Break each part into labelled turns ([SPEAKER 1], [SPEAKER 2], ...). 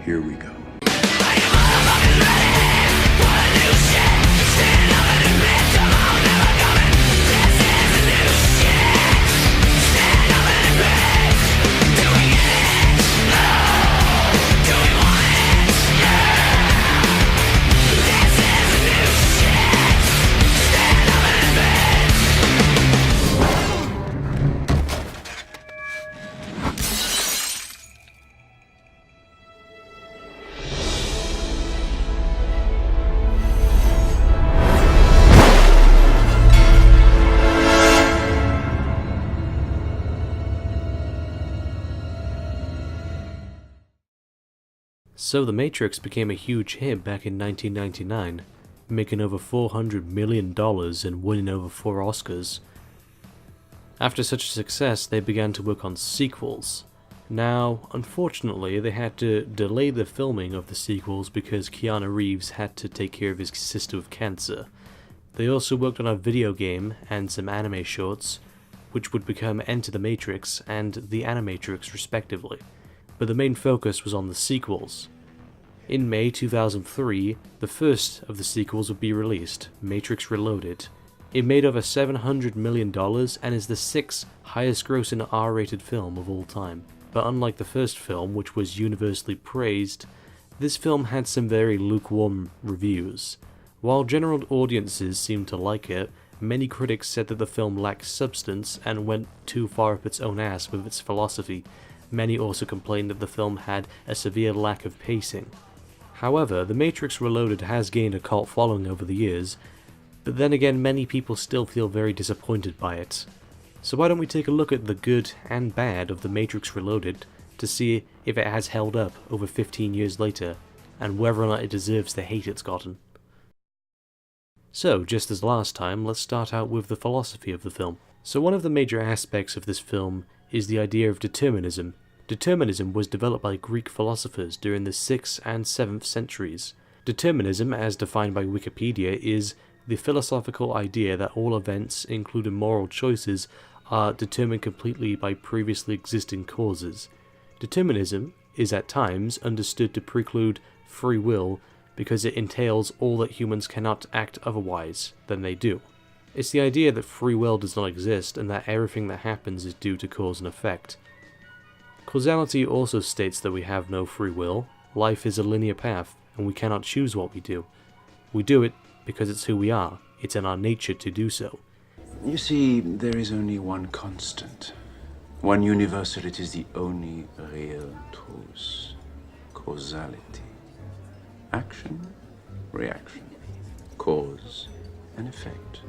[SPEAKER 1] Here we go.
[SPEAKER 2] So The Matrix became a huge hit back in 1999, making over $400 million and winning over 4 Oscars. After such a success, they began to work on sequels. Now, unfortunately, they had to delay the filming of the sequels because Keanu Reeves had to take care of his sister with cancer. They also worked on a video game and some anime shorts, which would become Enter the Matrix and The Animatrix respectively, but the main focus was on the sequels. In May 2003, the first of the sequels would be released, Matrix Reloaded. It made over $700 million and is the 6th highest grossing R-rated film of all time. But unlike the first film, which was universally praised, this film had some very lukewarm reviews. While general audiences seemed to like it, many critics said that the film lacked substance and went too far up its own ass with its philosophy. Many also complained that the film had a severe lack of pacing. However, The Matrix Reloaded has gained a cult following over the years, but then again many people still feel very disappointed by it. So why don't we take a look at the good and bad of The Matrix Reloaded to see if it has held up over 15 years later, and whether or not it deserves the hate it's gotten. So, just as last time, let's start out with the philosophy of the film. So one of the major aspects of this film is the idea of determinism. Determinism was developed by Greek philosophers during the 6th and 7th centuries. Determinism, as defined by Wikipedia, is the philosophical idea that all events, including moral choices, are determined completely by previously existing causes. Determinism is at times understood to preclude free will because it entails all that humans cannot act otherwise than they do. It's the idea that free will does not exist and that everything that happens is due to cause and effect. Causality also states that we have no free will, life is a linear path, and we cannot choose what we do. We do it because it's who we are, it's in our nature to do so.
[SPEAKER 1] You see, there is only one constant, one universal. It is the only real truth. Causality. Action, reaction, cause and effect.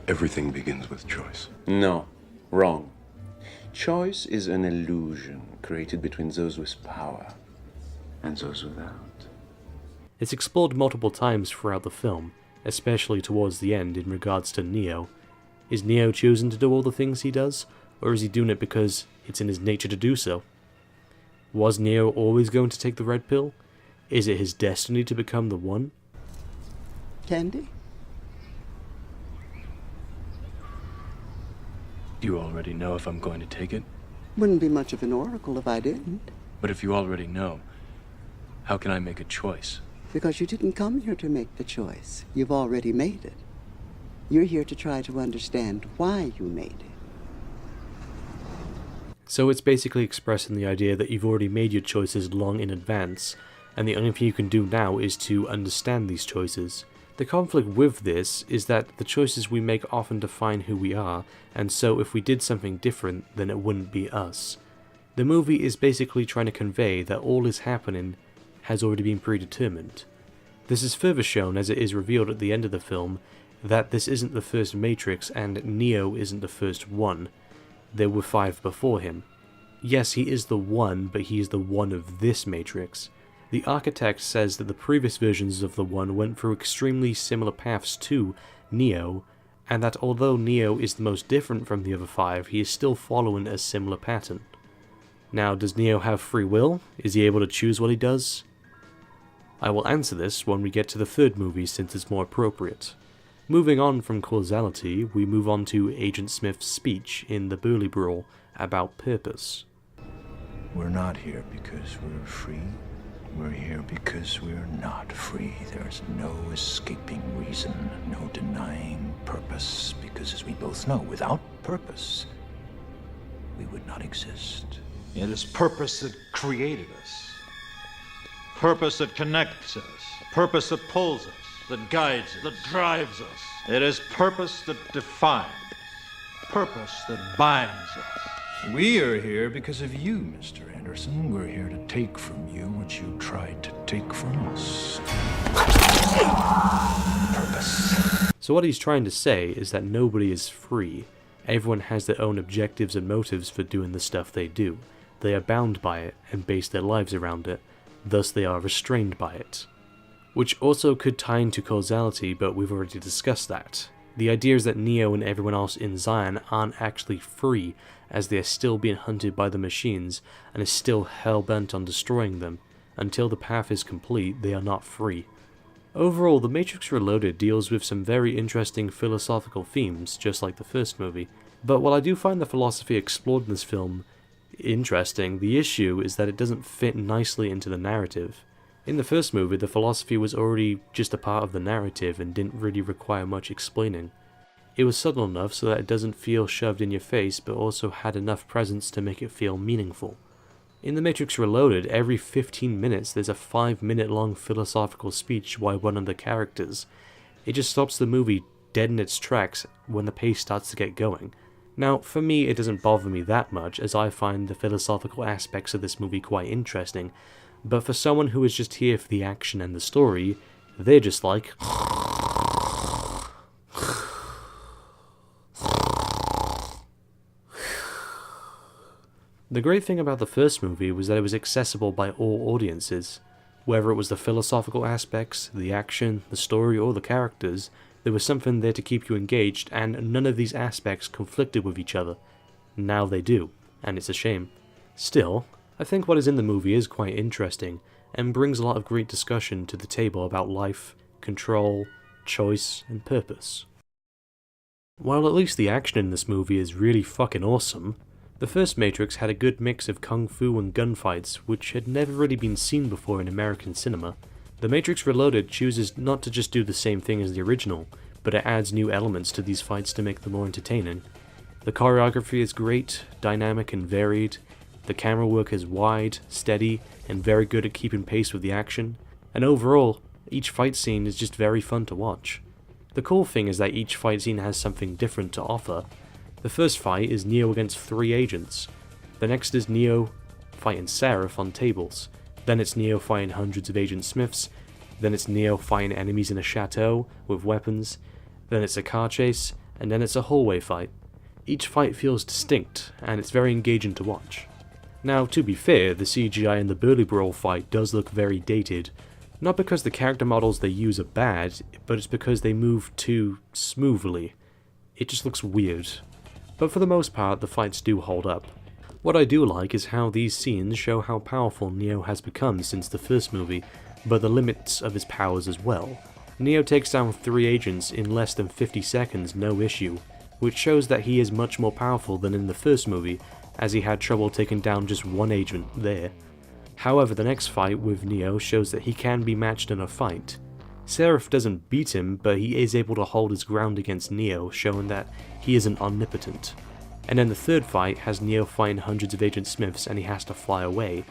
[SPEAKER 3] Everything begins with choice.
[SPEAKER 1] No, wrong. Choice is an illusion created between those with power and those without.
[SPEAKER 2] It's explored multiple times throughout the film, especially towards the end in regards to Neo. Is Neo choosing to do all the things he does, or is he doing it because it's in his nature to do so? Was Neo always going to take the red pill? Is it his destiny to become the one?
[SPEAKER 4] Candy?
[SPEAKER 5] You already know if I'm going to take it?
[SPEAKER 4] Wouldn't be much of an oracle if I didn't.
[SPEAKER 5] But if you already know, how can I make a choice?
[SPEAKER 4] Because you didn't come here to make the choice. You've already made it. You're here to try to understand why you made it.
[SPEAKER 2] So it's basically expressing the idea that you've already made your choices long in advance, and the only thing you can do now is to understand these choices. The conflict with this is that the choices we make often define who we are, and so if we did something different, then it wouldn't be us. The movie is basically trying to convey that all is happening has already been predetermined. This is further shown as it is revealed at the end of the film that this isn't the first Matrix and Neo isn't the first one. There were 5 before him. Yes, he is the one, but he is the one of this Matrix. The architect says that the previous versions of the One went through extremely similar paths to Neo, and that although Neo is the most different from the other 5, he is still following a similar pattern. Now, does Neo have free will? Is he able to choose what he does? I will answer this when we get to the third movie since it's more appropriate. Moving on from causality, we move on to Agent Smith's speech in The Burly Brawl about purpose.
[SPEAKER 3] We're not here because we're free.
[SPEAKER 6] We're here because we're not free. There's no escaping reason, no denying purpose, because as we both know, without purpose, we would not exist.
[SPEAKER 7] It is purpose that created us. Purpose that connects us. Purpose that pulls us, that guides us, that drives us. It is purpose that defines. Purpose that binds us.
[SPEAKER 6] We are here because of you, Mr. Anderson. We're here to take from you what you tried to take from us. Purpose.
[SPEAKER 2] So what he's trying to say is that nobody is free. Everyone has their own objectives and motives for doing the stuff they do. They are bound by it and base their lives around it. Thus they are restrained by it. Which also could tie into causality, but we've already discussed that. The idea is that Neo and everyone else in Zion aren't actually free, as they are still being hunted by the machines and is still hell-bent on destroying them. Until the path is complete, they are not free. Overall, The Matrix Reloaded deals with some very interesting philosophical themes, just like the first movie. But while I do find the philosophy explored in this film interesting, the issue is that it doesn't fit nicely into the narrative. In the first movie, the philosophy was already just a part of the narrative and didn't really require much explaining. It was subtle enough so that it doesn't feel shoved in your face, but also had enough presence to make it feel meaningful. In The Matrix Reloaded, every 15 minutes there's a 5-minute long philosophical speech by one of the characters. It just stops the movie dead in its tracks when the pace starts to get going. Now, for me, it doesn't bother me that much, as I find the philosophical aspects of this movie quite interesting, but for someone who is just here for the action and the story, they're just like... The great thing about the first movie was that it was accessible by all audiences. Whether it was the philosophical aspects, the action, the story, or the characters, there was something there to keep you engaged, and none of these aspects conflicted with each other. Now they do, and it's a shame. Still, I think what is in the movie is quite interesting, and brings a lot of great discussion to the table about life, control, choice, and purpose. While at least the action in this movie is really fucking awesome, the first Matrix had a good mix of kung fu and gunfights, which had never really been seen before in American cinema. The Matrix Reloaded chooses not to just do the same thing as the original, but it adds new elements to these fights to make them more entertaining. The choreography is great, dynamic and varied. The camera work is wide, steady, and very good at keeping pace with the action. And overall, each fight scene is just very fun to watch. The cool thing is that each fight scene has something different to offer. The first fight is Neo against 3 agents. The next is Neo fighting Seraph on tables. Then it's Neo fighting hundreds of Agent Smiths. Then it's Neo fighting enemies in a chateau with weapons. Then it's a car chase, and then it's a hallway fight. Each fight feels distinct, and it's very engaging to watch. Now, to be fair, the CGI in the Burly Brawl fight does look very dated. Not because the character models they use are bad, but it's because they move too smoothly. It just looks weird. But for the most part, the fights do hold up. What I do like is how these scenes show how powerful Neo has become since the first movie, but the limits of his powers as well. Neo takes down 3 agents in less than 50 seconds, no issue, which shows that he is much more powerful than in the first movie, as he had trouble taking down just 1 agent there. However, the next fight with Neo shows that he can be matched in a fight. Seraph doesn't beat him, but he is able to hold his ground against Neo, showing that he isn't omnipotent. And then the third fight has Neo fighting hundreds of Agent Smiths and he has to fly away.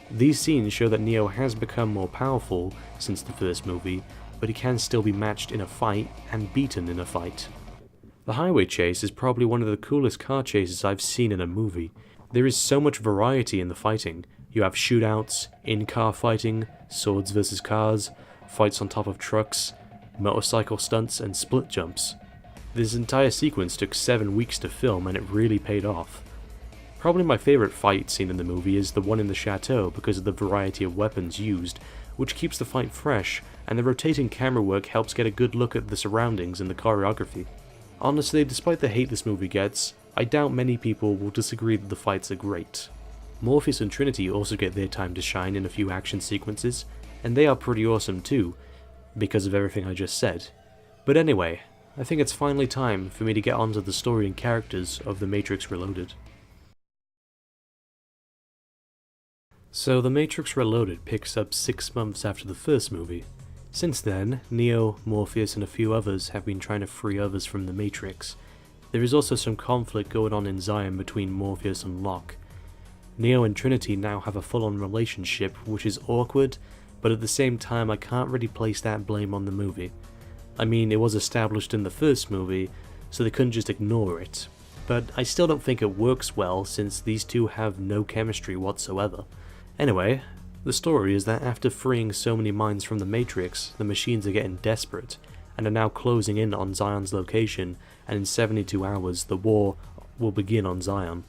[SPEAKER 2] These scenes show that Neo has become more powerful since the first movie, but he can still be matched in a fight and beaten in a fight. The highway chase is probably one of the coolest car chases I've seen in a movie. There is so much variety in the fighting. You have shootouts, in-car fighting, swords versus cars, fights on top of trucks, motorcycle stunts, and split jumps. This entire sequence took 7 weeks to film and it really paid off. Probably my favourite fight scene in the movie is the one in the chateau because of the variety of weapons used, which keeps the fight fresh, and the rotating camera work helps get a good look at the surroundings and the choreography. Honestly, despite the hate this movie gets, I doubt many people will disagree that the fights are great. Morpheus and Trinity also get their time to shine in a few action sequences, and they are pretty awesome too, because of everything I just said. But anyway, I think it's finally time for me to get onto the story and characters of The Matrix Reloaded. So The Matrix Reloaded picks up 6 months after the first movie. Since then, Neo, Morpheus and a few others have been trying to free others from the Matrix. There is also some conflict going on in Zion between Morpheus and Locke. Neo and Trinity now have a full-on relationship, which is awkward, but at the same time I can't really place that blame on the movie. I mean, it was established in the first movie, so they couldn't just ignore it. But I still don't think it works well since these two have no chemistry whatsoever. Anyway, the story is that after freeing so many minds from the Matrix, the machines are getting desperate, and are now closing in on Zion's location, and in 72 hours the war will begin on Zion.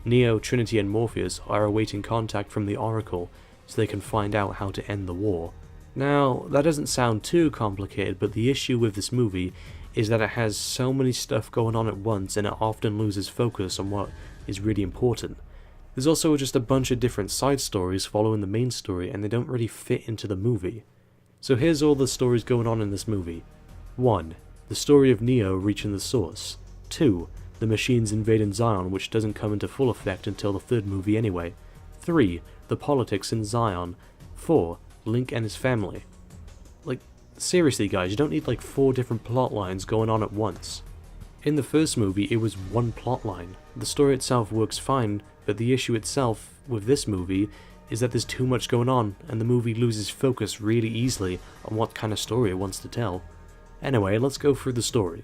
[SPEAKER 2] Neo, Trinity and Morpheus are awaiting contact from the Oracle so they can find out how to end the war. Now, that doesn't sound too complicated, but the issue with this movie is that it has so many stuff going on at once and it often loses focus on what is really important. There's also just a bunch of different side stories following the main story and they don't really fit into the movie. So here's all the stories going on in this movie. 1. The story of Neo reaching the Source. 2. The machines invading Zion, which doesn't come into full effect until the third movie anyway. 3. The politics in Zion. 4. Link and his family. Like, seriously guys, you don't need like 4 different plot lines going on at once. In the first movie it was one plot line. The story itself works fine, but the issue itself with this movie is that there's too much going on and the movie loses focus really easily on what kind of story it wants to tell. Anyway, let's go through the story.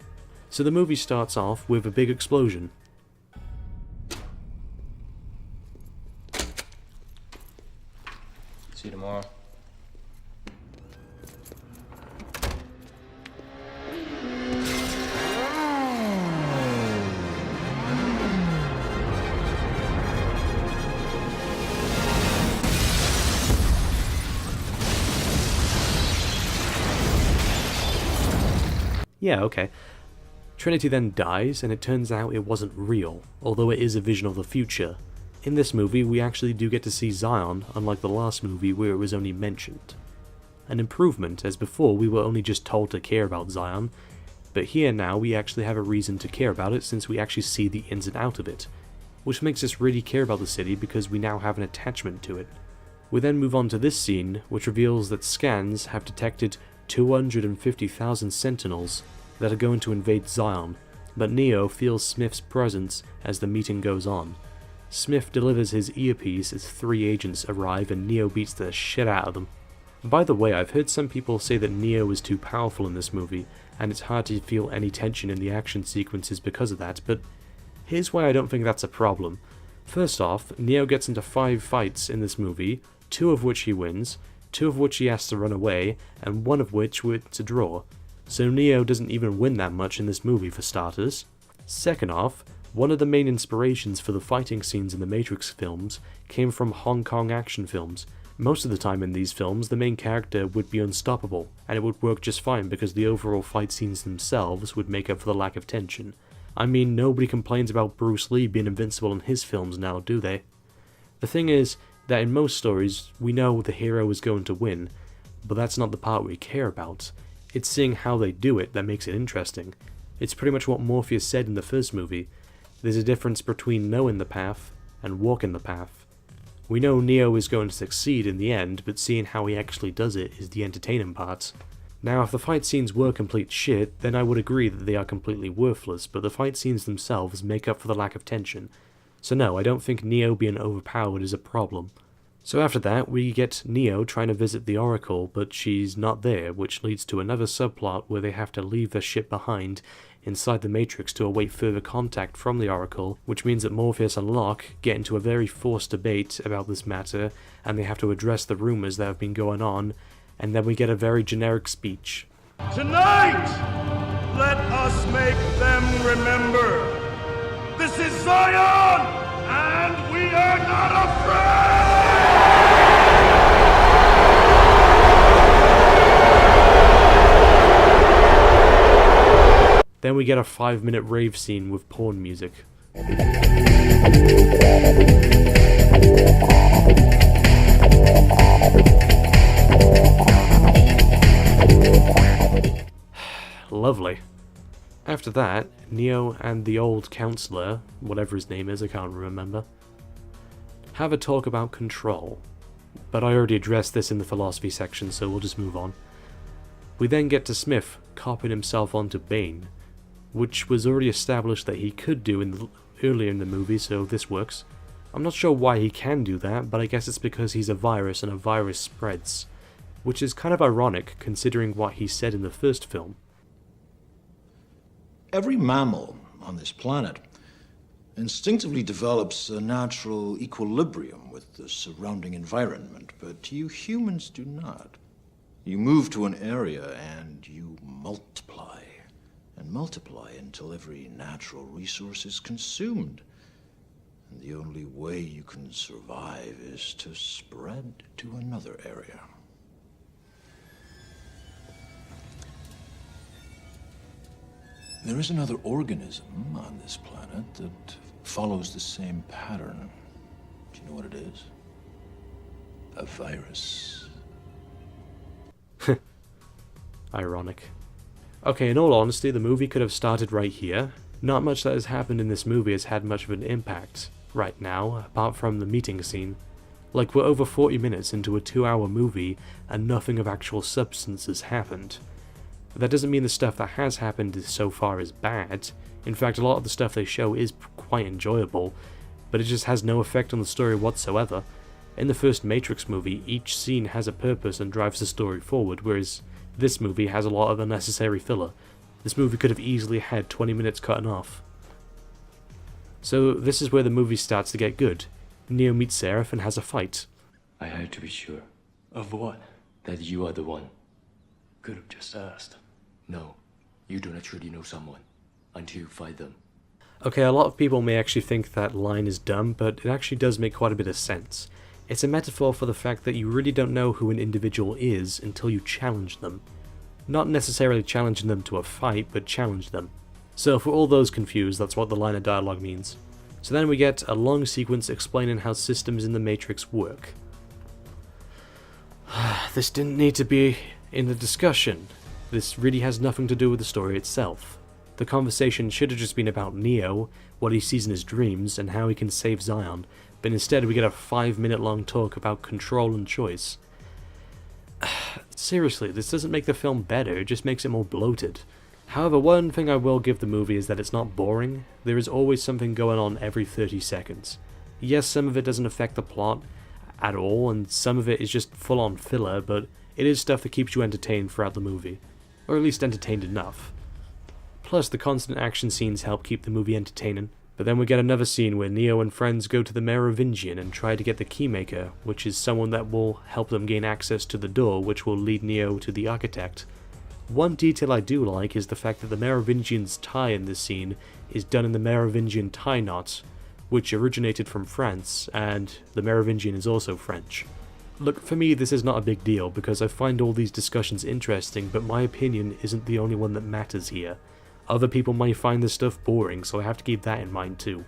[SPEAKER 2] So the movie starts off with a big explosion.
[SPEAKER 8] See you tomorrow.
[SPEAKER 2] Yeah, okay. Trinity then dies, and it turns out it wasn't real, although it is a vision of the future. In this movie, we actually do get to see Zion, unlike the last movie where it was only mentioned. An improvement, as before we were only just told to care about Zion, but here now we actually have a reason to care about it since we actually see the ins and out of it, which makes us really care about the city because we now have an attachment to it. We then move on to this scene, which reveals that scans have detected 250,000 Sentinels that are going to invade Zion, but Neo feels Smith's presence as the meeting goes on. Smith delivers his earpiece as 3 agents arrive and Neo beats the shit out of them. By the way, I've heard some people say that Neo is too powerful in this movie, and it's hard to feel any tension in the action sequences because of that, but here's why I don't think that's a problem. First off, Neo gets into 5 fights in this movie, 2 of which he wins, 2 of which he has to run away, and 1 of which it's a draw. So Neo doesn't even win that much in this movie for starters. Second off, one of the main inspirations for the fighting scenes in the Matrix films came from Hong Kong action films. Most of the time in these films, the main character would be unstoppable, and it would work just fine because the overall fight scenes themselves would make up for the lack of tension. I mean, nobody complains about Bruce Lee being invincible in his films now, do they? The thing is that in most stories, we know the hero is going to win, but that's not the part we care about. It's seeing how they do it that makes it interesting. It's pretty much what Morpheus said in the first movie. There's a difference between knowing the path and walking the path. We know Neo is going to succeed in the end, but seeing how he actually does it is the entertaining part. Now, if the fight scenes were complete shit, then I would agree that they are completely worthless, but the fight scenes themselves make up for the lack of tension. So no, I don't think Neo being overpowered is a problem. So after that, we get Neo trying to visit the Oracle, but she's not there, which leads to another subplot where they have to leave their ship behind inside the Matrix to await further contact from the Oracle, which means that Morpheus and Locke get into a very forced debate about this matter, and they have to address the rumors that have been going on, and then we get a very generic speech.
[SPEAKER 9] Tonight, let us make them remember. This is Zion, and we are not afraid!
[SPEAKER 2] Then we get a 5-minute rave scene with porn music. Lovely. After that, Neo and the old counselor, whatever his name is, I can't remember, have a talk about control. but I already addressed this in the philosophy section, so we'll just move on. We then get to Smith copying himself onto Bane, which was already established that he could do earlier in the movie, so this works. I'm not sure why he can do that, but I guess it's because he's a virus and a virus spreads, which is kind of ironic considering what he said in the first film.
[SPEAKER 8] Every mammal on this planet instinctively develops a natural equilibrium with the surrounding environment, but you humans do not. You move to an area and you multiply, and multiply until every natural resource is consumed. And the only way you can survive is to spread to another area. There is another organism on this planet that follows the same pattern. Do you know what it is? A virus.
[SPEAKER 2] Ironic. Okay, in all honesty, the movie could have started right here. Not much that has happened in this movie has had much of an impact right now, apart from the meeting scene. Like, we're over 40 minutes into a 2-hour movie, and nothing of actual substance has happened. That doesn't mean the stuff that has happened so far is bad. In fact, a lot of the stuff they show is quite enjoyable, but it just has no effect on the story whatsoever. In the first Matrix movie, each scene has a purpose and drives the story forward, whereas this movie has a lot of unnecessary filler. This movie could have easily had 20 minutes cut off. So this is where the movie starts to get good. Neo meets Seraph and has a fight.
[SPEAKER 5] I had to be sure. Of what? That you are the one. Could have just asked. No, you do not truly know someone until you find them.
[SPEAKER 2] Okay, a lot of people may actually think that line is dumb, but it actually does make quite a bit of sense. It's a metaphor for the fact that you really don't know who an individual is until you challenge them. Not necessarily challenging them to a fight, but challenge them. So for all those confused, that's what the line of dialogue means. So then we get a long sequence explaining how systems in the Matrix work. This didn't need to be in the discussion. This really has nothing to do with the story itself. The conversation should have just been about Neo, what he sees in his dreams, and how he can save Zion, but instead we get a 5-minute long talk about control and choice. Seriously, this doesn't make the film better, it just makes it more bloated. However, one thing I will give the movie is that it's not boring. There is always something going on every 30 seconds. Yes, some of it doesn't affect the plot at all, and some of it is just full-on filler, but it is stuff that keeps you entertained throughout the movie. Or at least entertained enough. Plus, the constant action scenes help keep the movie entertaining. But then we get another scene where Neo and friends go to the Merovingian and try to get the Keymaker, which is someone that will help them gain access to the door, which will lead Neo to the Architect. One detail I do like is the fact that the Merovingian's tie in this scene is done in the Merovingian tie knot, which originated from France, and the Merovingian is also French. Look, for me this is not a big deal because I find all these discussions interesting, but my opinion isn't the only one that matters here. Other people might find this stuff boring, so I have to keep that in mind too.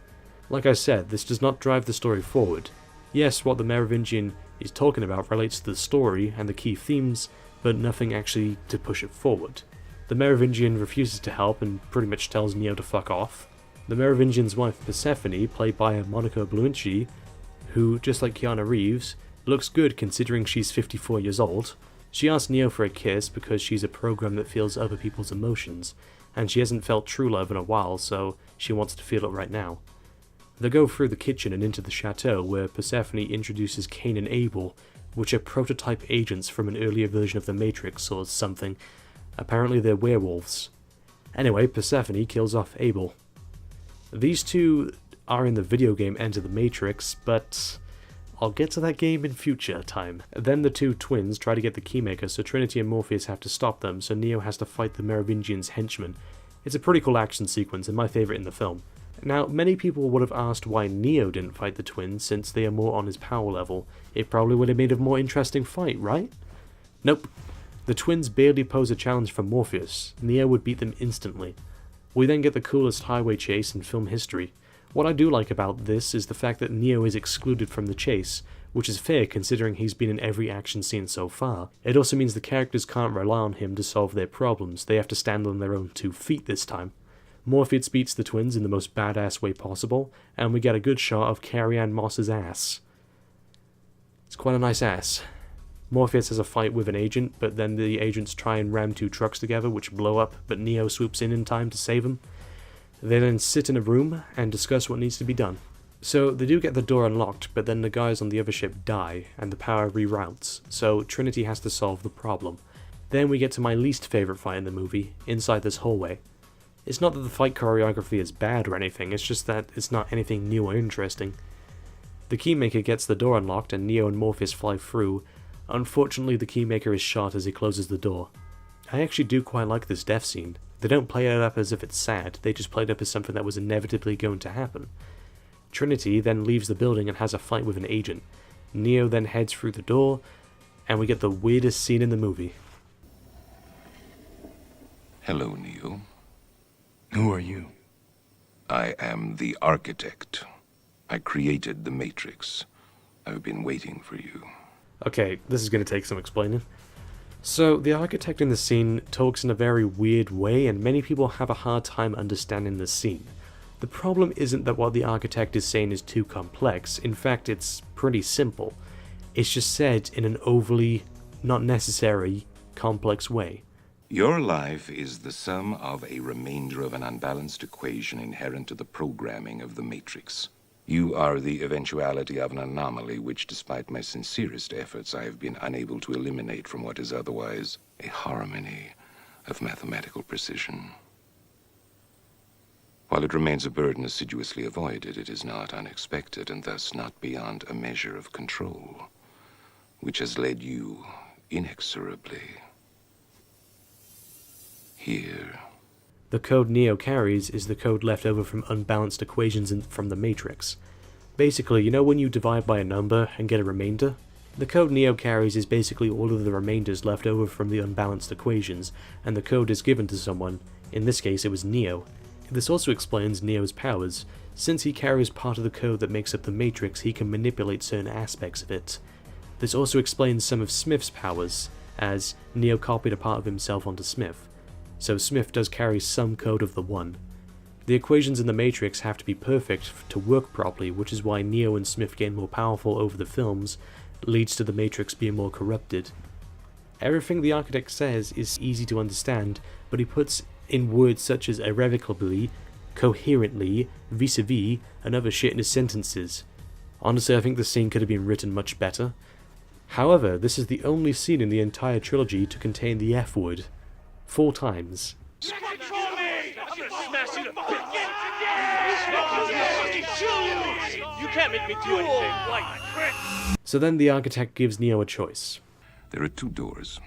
[SPEAKER 2] Like I said, this does not drive the story forward. Yes, what the Merovingian is talking about relates to the story and the key themes, but nothing actually to push it forward. The Merovingian refuses to help and pretty much tells Neo to fuck off. The Merovingian's wife Persephone, played by Monica Bellucci, who, just like Keanu Reeves, looks good considering she's 54 years old. She asks Neo for a kiss because she's a program that feels other people's emotions, and she hasn't felt true love in a while, so she wants to feel it right now. They go through the kitchen and into the chateau, where Persephone introduces Cain and Abel, which are prototype agents from an earlier version of the Matrix or something. Apparently they're werewolves. Anyway, Persephone kills off Abel. These two are in the video game Enter the Matrix, but I'll get to that game in future time. Then the two twins try to get the Keymaker, so Trinity and Morpheus have to stop them, so Neo has to fight the Merovingian's henchmen. It's a pretty cool action sequence and my favourite in the film. Now, many people would have asked why Neo didn't fight the twins, since they are more on his power level. It probably would have made a more interesting fight, right? Nope. The twins barely pose a challenge for Morpheus. Neo would beat them instantly. We then get the coolest highway chase in film history. What I do like about this is the fact that Neo is excluded from the chase, which is fair considering he's been in every action scene so far. It also means the characters can't rely on him to solve their problems, they have to stand on their own 2 feet this time. Morpheus beats the twins in the most badass way possible, and we get a good shot of Carrie-Anne Moss's ass. It's quite a nice ass. Morpheus has a fight with an agent, but then the agents try and ram 2 trucks together, which blow up, but Neo swoops in time to save him. They then sit in a room and discuss what needs to be done. So they do get the door unlocked, but then the guys on the other ship die, and the power reroutes, so Trinity has to solve the problem. Then we get to my least favourite fight in the movie, inside this hallway. It's not that the fight choreography is bad or anything, it's just that it's not anything new or interesting. The Keymaker gets the door unlocked and Neo and Morpheus fly through. Unfortunately, the Keymaker is shot as he closes the door. I actually do quite like this death scene. They don't play it up as if it's sad, they just play it up as something that was inevitably going to happen. Trinity then leaves the building and has a fight with an agent. Neo then heads through the door, and we get the weirdest scene in the movie.
[SPEAKER 3] Hello, Neo.
[SPEAKER 6] Who are you?
[SPEAKER 3] I am the architect. I created the Matrix. I've been waiting for you.
[SPEAKER 2] Okay, this is going to take some explaining. So, the architect in the scene talks in a very weird way, and many people have a hard time understanding the scene. The problem isn't that what the architect is saying is too complex, in fact it's pretty simple. It's just said in an overly, not necessary, complex way.
[SPEAKER 3] Your life is the sum of a remainder of an unbalanced equation inherent to the programming of the Matrix. You are the eventuality of an anomaly which, despite my sincerest efforts, I have been unable to eliminate from what is otherwise a harmony of mathematical precision. While it remains a burden assiduously avoided, it is not unexpected and thus not beyond a measure of control, which has led you inexorably here.
[SPEAKER 2] The code Neo carries is the code left over from unbalanced equations from the Matrix. Basically, you know when you divide by a number and get a remainder? The code Neo carries is basically all of the remainders left over from the unbalanced equations, and the code is given to someone. In this case, it was Neo. This also explains Neo's powers. Since he carries part of the code that makes up the Matrix, he can manipulate certain aspects of it. This also explains some of Smith's powers, as Neo copied a part of himself onto Smith. So Smith does carry some code of the One. The equations in the Matrix have to be perfect to work properly, which is why Neo and Smith getting more powerful over the films leads to the Matrix being more corrupted. Everything the architect says is easy to understand, but he puts in words such as irrevocably, coherently, vis-a-vis, and other shit in his sentences. Honestly, I think the scene could have been written much better. However, this is the only scene in the entire trilogy to contain the F word. 4 times. So then the architect gives Neo a choice.
[SPEAKER 3] There are 2 doors.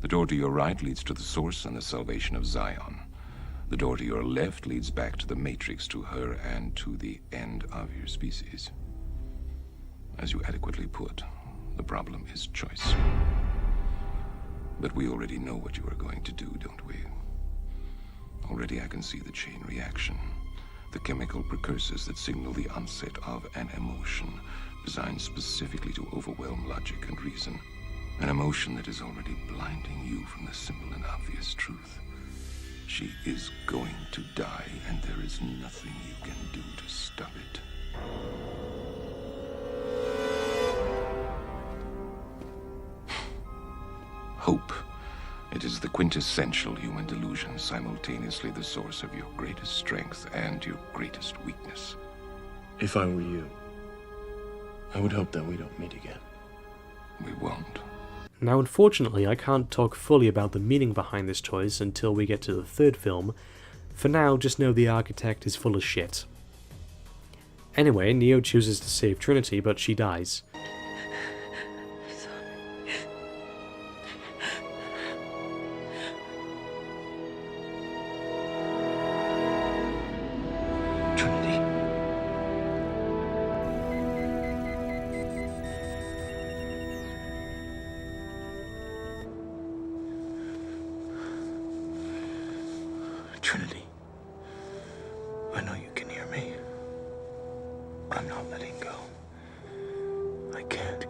[SPEAKER 3] The door to your right leads to the source and the salvation of Zion. The door to your left leads back to the Matrix, to her, and to the end of your species. As you adequately put, the problem is choice. But we already know what you are going to do, don't we? Already I can see the chain reaction, the chemical precursors that signal the onset of an emotion designed specifically to overwhelm logic and reason. An emotion that is already blinding you from the simple and obvious truth. She is going to die, and there is nothing you can do to stop it. Hope. It is the quintessential human delusion, simultaneously the source of your greatest strength and your greatest weakness.
[SPEAKER 5] If I were you, I would hope that we don't meet again.
[SPEAKER 3] We won't.
[SPEAKER 2] Now unfortunately I can't talk fully about the meaning behind this choice until we get to the 3rd film. For now, just know the architect is full of shit. Anyway, Neo chooses to save Trinity, but she dies.
[SPEAKER 6] Trinity, I know you can hear me. I'm not letting go. I can't.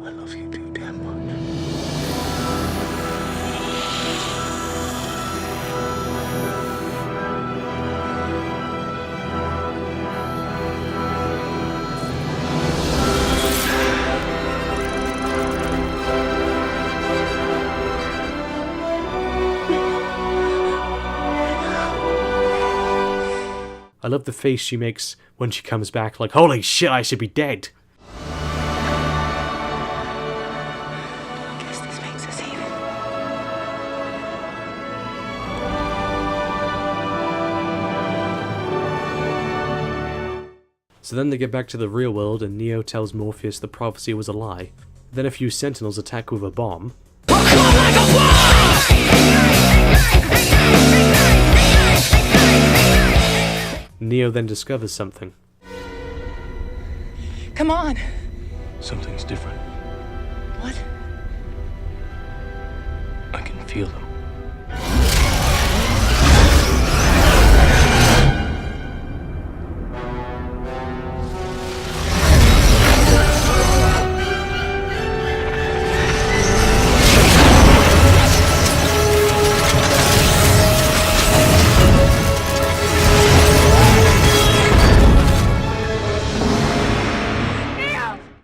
[SPEAKER 6] I love you too damn much.
[SPEAKER 2] I love the face she makes when she comes back, like, holy shit, I should be dead.
[SPEAKER 10] Guess this makes us even.
[SPEAKER 2] So then they get back to the real world and Neo tells Morpheus the prophecy was a lie. Then a few Sentinels attack with a bomb. Neo then discovers something.
[SPEAKER 10] Come on.
[SPEAKER 5] Something's different.
[SPEAKER 10] What?
[SPEAKER 5] I can feel them.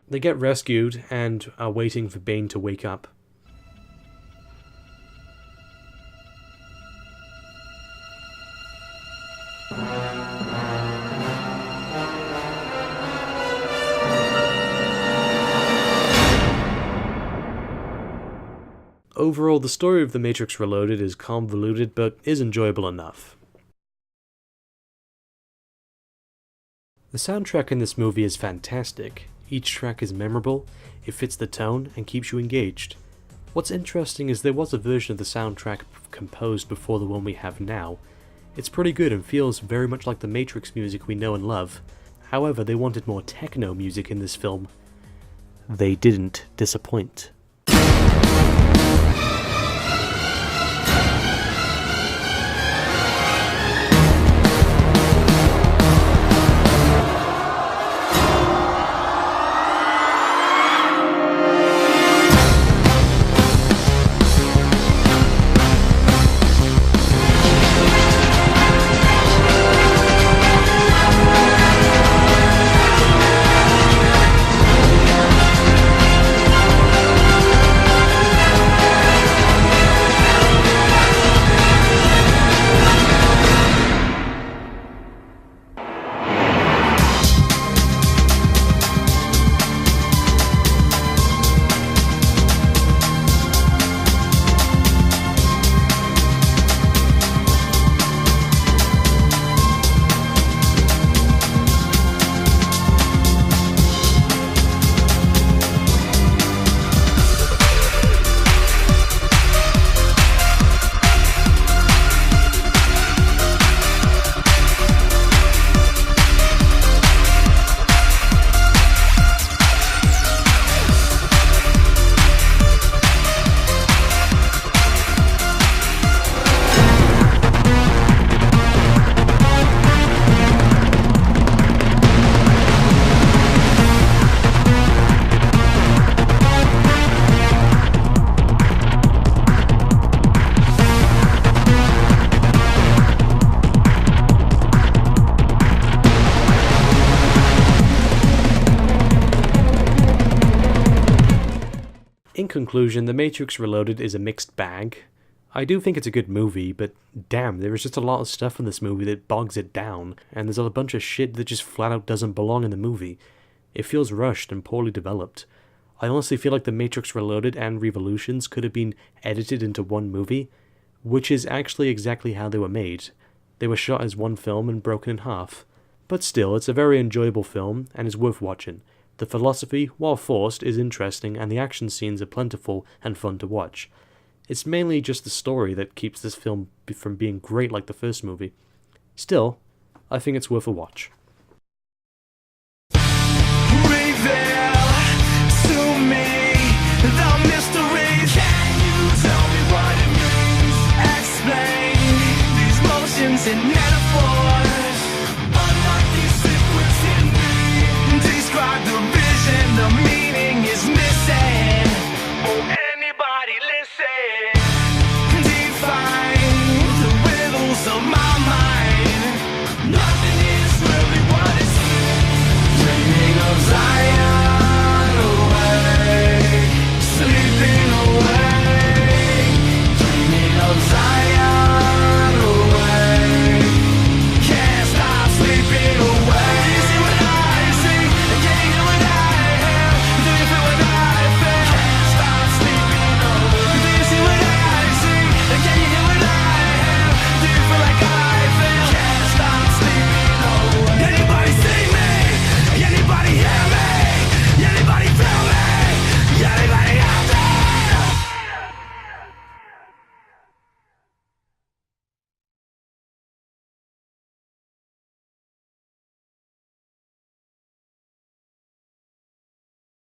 [SPEAKER 2] They get rescued and are waiting for Bane to wake up. Overall, the story of The Matrix Reloaded is convoluted, but is enjoyable enough. The soundtrack in this movie is fantastic. Each track is memorable, it fits the tone, and keeps you engaged. What's interesting is there was a version of the soundtrack composed before the one we have now. It's pretty good and feels very much like the Matrix music we know and love. However, they wanted more techno music in this film. They didn't disappoint. In conclusion, The Matrix Reloaded is a mixed bag. I do think it's a good movie, but damn, there is just a lot of stuff in this movie that bogs it down, and there's a bunch of shit that just flat out doesn't belong in the movie. It feels rushed and poorly developed. I honestly feel like The Matrix Reloaded and Revolutions could have been edited into one movie, which is actually exactly how they were made. They were shot as one film and broken in half. But still, it's a very enjoyable film, and is worth watching. The philosophy, while forced, is interesting, and the action scenes are plentiful and fun to watch. It's mainly just the story that keeps this film from being great like the first movie. Still, I think it's worth a watch.